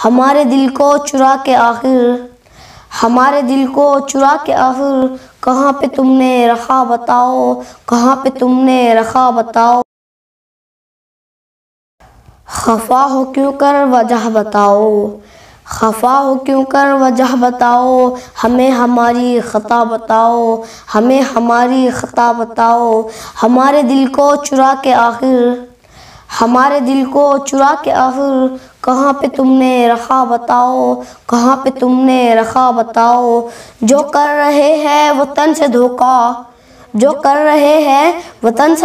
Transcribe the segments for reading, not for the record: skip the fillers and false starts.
ہمارے دل کو چرا کے آخر کہاں پہ تم نے رکھا بتاؤ، کہاں پہ تم نے رکھا بتاؤ، خفا ہو کیوں کر وجہ بتاؤ، خفا ہو کیوں کر وجہ بتاؤ، ہمیں ہماری خطا بتاؤ، ہمیں ہماری خطا بتاؤ، ہمارے دل کو چرا کے آخر کہاں پہ تم نے رکھا بتاؤ، کہاں پہ تم نے رکھا بتاؤ، جو کر رہے ہیں وطن سے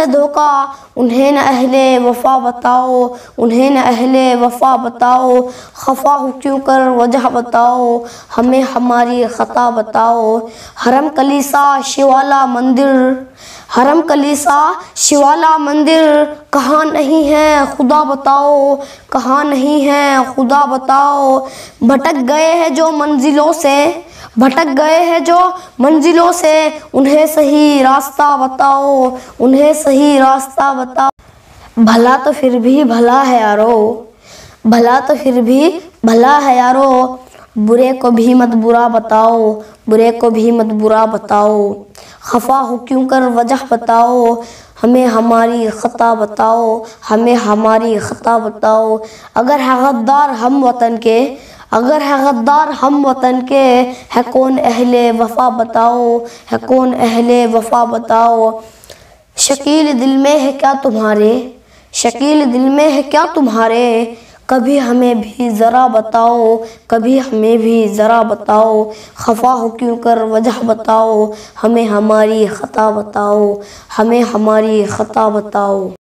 دھوکا، انہیں نہ اہل وفا بتاؤ، انہیں نہ اہل وفا بتاؤ، خفا ہو کیوں کر وجہ بتاؤ، ہمیں ہماری خطا بتاؤ، حرم کلیسا شیوالا مندر کہاں نہیں ہے خدا بتاؤ، کہاں نہیں ہے خدا بتاؤ، بھٹک گئے ہیں جو منزلوں سے انہیں صحیح راستہ بتاؤ، انہیں صحیح راستہ بتاؤ، بھلا تو پھر بھی بھلا ہے یارو، برے کو بھی مت برا بتاؤ، خفا ہو کیوں کر وجہ بتاؤ، ہمیں ہماری خطا بتاؤ، ہمیں ہماری خطا بتاؤ، اگر ہے غدار ہم وطن کے، ہے کون اہل وفا بتاؤ، ہے کون اہل وفا بتاؤ، شکیل دل میں ہے کیا تمہارے، کبھی ہمیں بھی ذرا بتاؤ، خفا ہو کیوں کر وجہ بتاؤ، ہمیں ہماری خطا بتاؤ، ہمیں ہماری خطا بتاؤ۔